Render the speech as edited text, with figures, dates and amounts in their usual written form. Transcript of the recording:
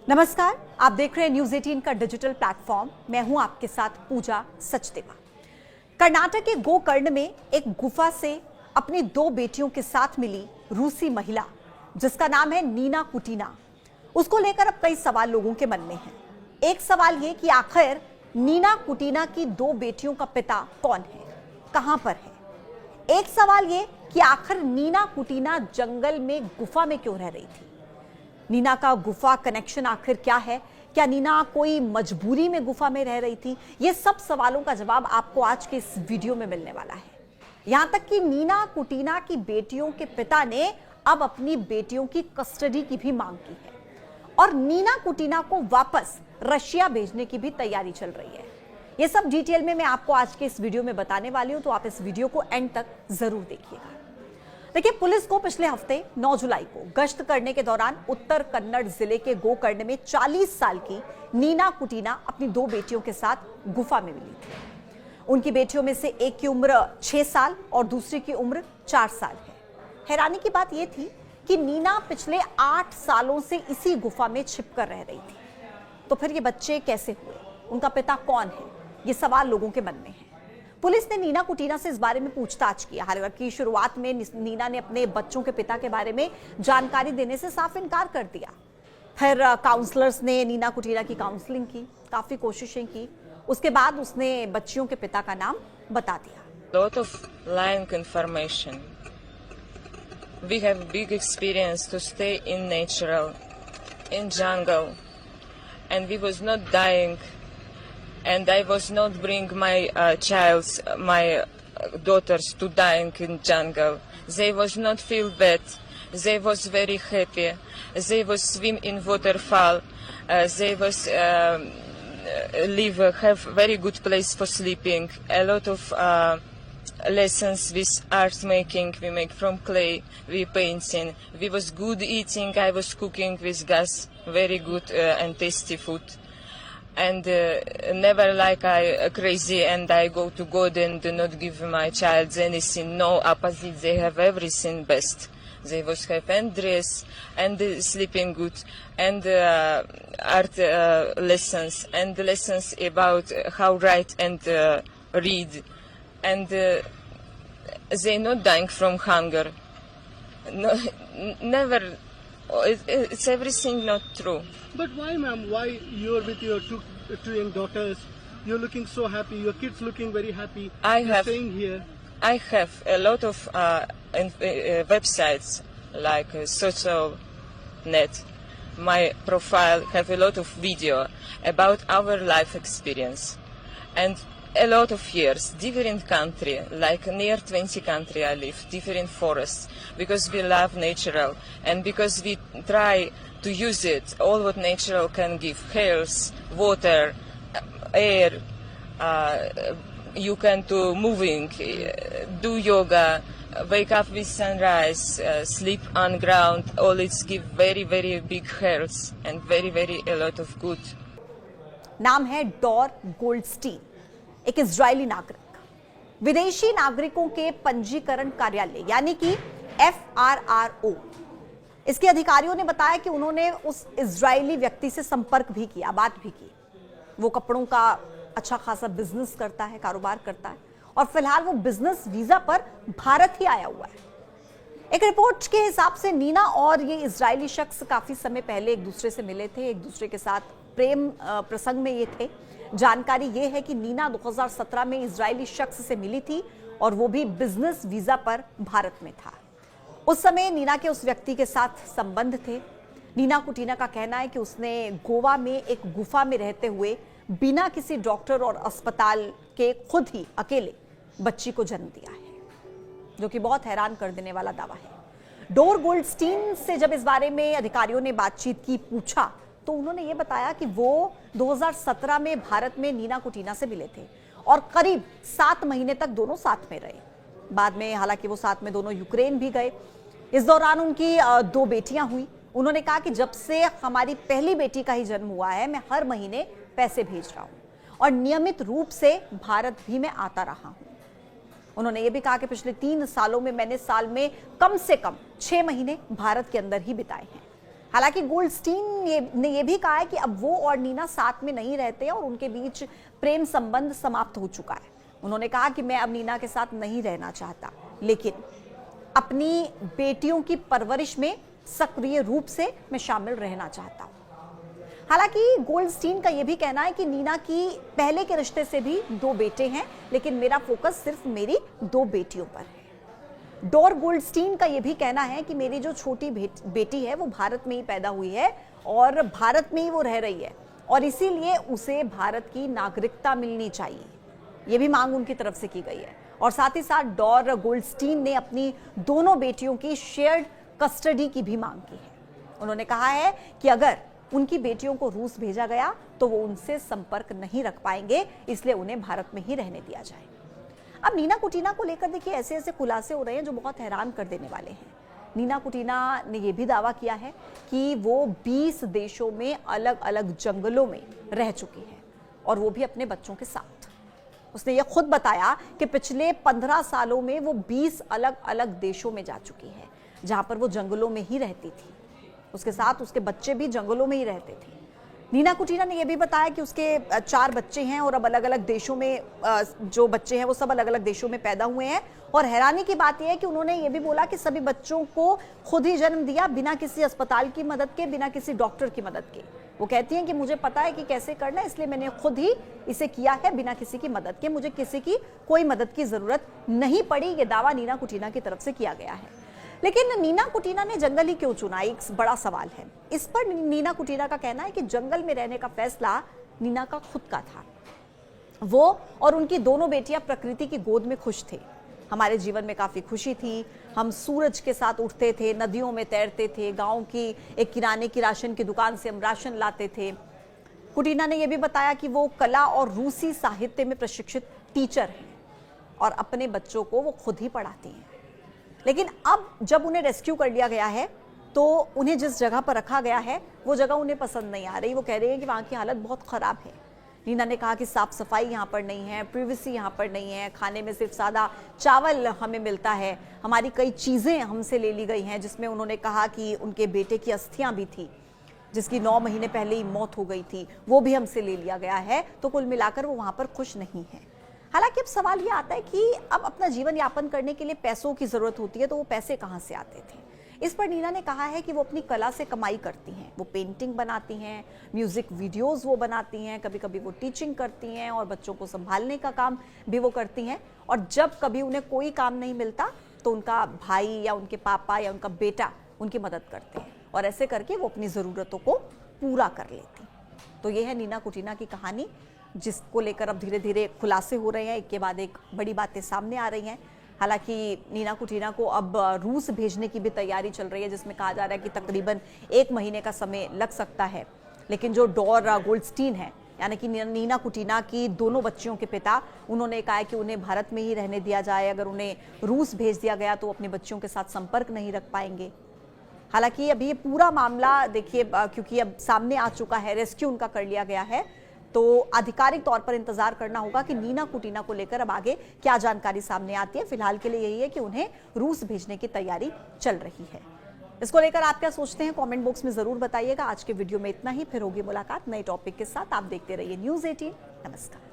नमस्कार, आप देख रहे हैं न्यूज 18 का डिजिटल प्लेटफॉर्म। मैं हूं आपके साथ पूजा सचदेवा। कर्नाटक के गोकर्ण में एक गुफा से अपनी दो बेटियों के साथ मिली रूसी महिला, जिसका नाम है नीना कुटीना। उसको लेकर अब कई सवाल लोगों के मन में हैं। एक सवाल ये कि आखिर नीना कुटीना की दो बेटियों का पिता कौन है, कहां पर है। एक सवाल ये कि आखिर नीना कुटीना जंगल में गुफा में क्यों रह रही थी। नीना का गुफा कनेक्शन आखिर क्या है? क्या नीना कोई मजबूरी में गुफा में रह रही थी? ये सब सवालों का जवाब आपको आज के इस वीडियो में मिलने वाला है। यहां तक कि नीना कुटीना की बेटियों के पिता ने अब अपनी बेटियों की कस्टडी की भी मांग की है और नीना कुटीना को वापस रशिया भेजने की भी तैयारी चल रही है। ये सब डिटेल में मैं आपको आज के इस वीडियो में बताने वाली हूं, तो आप इस वीडियो को एंड तक जरूर देखिएगा। देखिए, पुलिस को पिछले हफ्ते 9 जुलाई को गश्त करने के दौरान उत्तर कन्नड़ जिले के गोकर्ण में 40 साल की नीना कुटीना अपनी दो बेटियों के साथ गुफा में मिली थी। उनकी बेटियों में से एक की उम्र 6 साल और दूसरी की उम्र 4 साल है। हैरानी की बात यह थी कि नीना पिछले 8 सालों से इसी गुफा में छिपकर रह रही थी। तो फिर ये बच्चे कैसे हुए, उनका पिता कौन है, ये सवाल लोगों के मन में है। पुलिस ने नीना कुटीना से इस बारे में पूछताछ की। हालांकि शुरुआत में नीना ने अपने बच्चों के पिता के बारे में जानकारी देने से साफ इनकार कर दिया। फिर काउंसलर्स ने नीना कुटीना की काउंसलिंग की, काफी कोशिशें की। उसके बाद उसने बच्चियों के पिता का नाम बता दिया। Lot of lying information. We have big experience to stay in natural, in jungle, and we was not dying. And I was not bring my daughters to dying in jungle. They was not feel bad. They was very happy. They was swim in waterfall. They was have very good place for sleeping. A lot of lessons with art making. We make from clay. We painting. We was good eating. I was cooking with gas. Very good and tasty food. And never like I crazy and I go to God and do not give my child anything. No, opposite, they have everything best. They was have and dress and sleeping good and art lessons and lessons about how write and read. And they not dying from hunger. No, never. It's everything not true. But why, ma'am? Why you're with your two young daughters? You're looking so happy. Your kids looking very happy. You're staying here. I have a lot of websites like social net. My profile have a lot of video about our life experience and a lot of years, different country, like near 20 country I live, different forests, because we love natural and because we try to use it, all what natural can give, health, water, air, you can do moving, do yoga, wake up with sunrise, sleep on ground, all it's give very, very big health and very, very a lot of good. नाम है Dar Goldstein, एक Israeli नागरिक। विदेशी नागरिकों के पंजीकरण कार्यालय यानी कि FRRO, इसके अधिकारियों ने बताया कि उन्होंने उस इजरायली व्यक्ति से संपर्क भी किया, बात भी की। वो कपड़ों का अच्छा खासा बिजनेस करता है, कारोबार करता है और फिलहाल वो बिजनेस वीजा पर भारत ही आया हुआ है। एक रिपोर्ट के हिसाब से नीना और ये इजरायली शख्स काफी समय पहले एक दूसरे से मिले थे, एक दूसरे के साथ प्रेम प्रसंग में ये थे। जानकारी ये है कि नीना 2017 में इजरायली शख्स से मिली थी और वो भी बिजनेस वीजा पर भारत में था। उस समय नीना के उस व्यक्ति के साथ संबंध थे। नीना कुटीना का कहना है कि उसने गोवा में एक गुफा में रहते हुए बिना किसी डॉक्टर और अस्पताल के खुद ही अकेले बच्ची को जन्म दिया है, जो कि बहुत हैरान कर देने वाला दावा है। डोर गोल्डस्टीन से जब इस बारे में अधिकारियों ने बातचीत की, पूछा, तो उन्होंने ये बताया कि वो 2017 में भारत में नीना कुटीना से मिले थे और करीब 7 महीने तक दोनों साथ में रहे। बाद में हालांकि वो साथ में दोनों यूक्रेन भी गए। इस दौरान उनकी 2 बेटियां हुई। उन्होंने कहा कि जब से हमारी पहली बेटी का ही जन्म हुआ है, मैं हर महीने पैसे भेज रहा हूं और नियमित रूप से भारत भी मैं आता रहा हूं। उन्होंने ये भी कहा कि पिछले 3 सालों में मैंने साल में कम से कम 6 महीने भारत के अंदर ही बिताए हैं। हालांकि गोल्डस्टीन ने ये भी कहा है कि अब वो और नीना साथ में नहीं रहते और उनके बीच प्रेम संबंध समाप्त हो चुका है। उन्होंने कहा कि मैं अब नीना के साथ नहीं रहना चाहता, लेकिन अपनी बेटियों की परवरिश में सक्रिय रूप से मैं शामिल रहना चाहता हूं। हालांकि गोल्डस्टीन का यह भी कहना है कि नीना की पहले के रिश्ते से भी 2 बेटे हैं, लेकिन मेरा फोकस सिर्फ मेरी 2 बेटियों पर है। डोर गोल्डस्टीन का यह भी कहना है कि मेरी जो छोटी बेटी है वो भारत में ही पैदा हुई है और भारत में ही वो रह रही है और इसीलिए उसे भारत की नागरिकता मिलनी चाहिए। ये भी मांग उनकी तरफ से की गई है। और साथ ही साथ डोर गोल्डस्टीन ने अपनी दोनों बेटियों की शेयर्ड कस्टडी की भी मांग की है। उन्होंने कहा है कि अगर उनकी बेटियों को रूस भेजा गया तो वो उनसे संपर्क नहीं रख पाएंगे, इसलिए उन्हें भारत में ही रहने दिया जाए। अब नीना कुटीना को लेकर देखिए ऐसे ऐसे खुलासे हो रहे हैं जो बहुत हैरान कर देने वाले हैं। नीना कुटीना ने यह भी दावा किया है कि वो 20 देशों में अलग अलग जंगलों में रह चुकी है और वो भी अपने बच्चों के साथ। उसने ये खुद बताया कि पिछले 15 सालों में वो 20 अलग अलग देशों में जा चुकी है, जहां पर वो जंगलों में ही रहती थी। उसके साथ उसके बच्चे भी जंगलों में ही रहते थे। नीना कुटीना ने यह भी बताया कि उसके 4 बच्चे हैं और अब अलग अलग देशों में जो बच्चे हैं वो सब अलग अलग देशों में पैदा हुए हैं। और हैरानी की बात यह है कि उन्होंने ये भी बोला कि सभी बच्चों को खुद ही जन्म दिया, बिना किसी अस्पताल की मदद के, बिना किसी डॉक्टर की मदद के। वो कहती हैं कि मुझे पता है कि कैसे करना है, इसलिए मैंने खुद ही इसे किया है बिना किसी की मदद के। मुझे किसी की कोई मदद की जरूरत नहीं पड़ी। ये दावा नीना कुटीना की तरफ से किया गया है। लेकिन नीना कुटीना ने जंगल ही क्यों चुना, एक बड़ा सवाल है। इस पर नीना कुटीना का कहना है कि जंगल में रहने का फैसला नीना का खुद का था। वो और उनकी दोनों बेटियां प्रकृति की गोद में खुश थे। हमारे जीवन में काफी खुशी थी। हम सूरज के साथ उठते थे, नदियों में तैरते थे, गांव की एक किराने की राशन की दुकान से हम राशन लाते थे। कुटीना ने यह भी बताया कि वो कला और रूसी साहित्य में प्रशिक्षित टीचर हैं और अपने बच्चों को वो खुद ही पढ़ाती हैं। लेकिन अब जब उन्हें रेस्क्यू कर लिया गया है तो उन्हें जिस जगह पर रखा गया है वो जगह उन्हें पसंद नहीं आ रही। वो कह रही है कि वहाँ की हालत बहुत ख़राब है। नीना ने कहा कि साफ सफाई यहाँ पर नहीं है, प्रिवेसी यहाँ पर नहीं है, खाने में सिर्फ सादा चावल हमें मिलता है, हमारी कई चीज़ें हमसे ले ली गई हैं, जिसमें उन्होंने कहा कि उनके बेटे की अस्थियाँ भी थी जिसकी 9 महीने पहले ही मौत हो गई थी, वो भी हमसे ले लिया गया है। तो कुल मिलाकर वो वहाँ पर खुश नहीं है। हालांकि अब सवाल ये आता है कि अब अपना जीवन यापन करने के लिए पैसों की जरूरत होती है, तो वो पैसे कहाँ से आते थे। इस पर नीना ने कहा है कि वो अपनी कला से कमाई करती हैं। वो पेंटिंग बनाती हैं, म्यूजिक वीडियोस वो बनाती हैं, कभी कभी वो टीचिंग करती हैं और बच्चों को संभालने का काम भी वो करती हैं। और जब कभी उन्हें कोई काम नहीं मिलता तो उनका भाई या उनके पापा या उनका बेटा उनकी मदद करते हैं और ऐसे करके वो अपनी ज़रूरतों को पूरा कर लेती। तो ये है नीना कुटीना की कहानी, जिसको लेकर अब धीरे धीरे खुलासे हो रहे हैं। एक के बाद एक बड़ी बातें सामने आ रही हैं। हालांकि नीना कुटीना को अब रूस भेजने की भी तैयारी चल रही है, जिसमें कहा जा रहा है कि तकरीबन 1 महीने का समय लग सकता है। लेकिन जो डोर गोल्डस्टीन है, यानी कि नीना कुटीना की दोनों बच्चियों के पिता, उन्होंने कहा है कि उन्हें भारत में ही रहने दिया जाए। अगर उन्हें रूस भेज दिया गया तो अपने बच्चियों के साथ संपर्क नहीं रख पाएंगे। हालांकि अभी ये पूरा मामला देखिए, क्योंकि अब सामने आ चुका है, रेस्क्यू उनका कर लिया गया है, तो आधिकारिक तौर पर इंतजार करना होगा कि नीना कुटीना को लेकर अब आगे क्या जानकारी सामने आती है। फिलहाल के लिए यही है कि उन्हें रूस भेजने की तैयारी चल रही है। इसको लेकर आप क्या सोचते हैं, कमेंट बॉक्स में जरूर बताइएगा। आज के वीडियो में इतना ही, फिर होगी मुलाकात नए टॉपिक के साथ। आप देखते रहिए News 18। नमस्कार।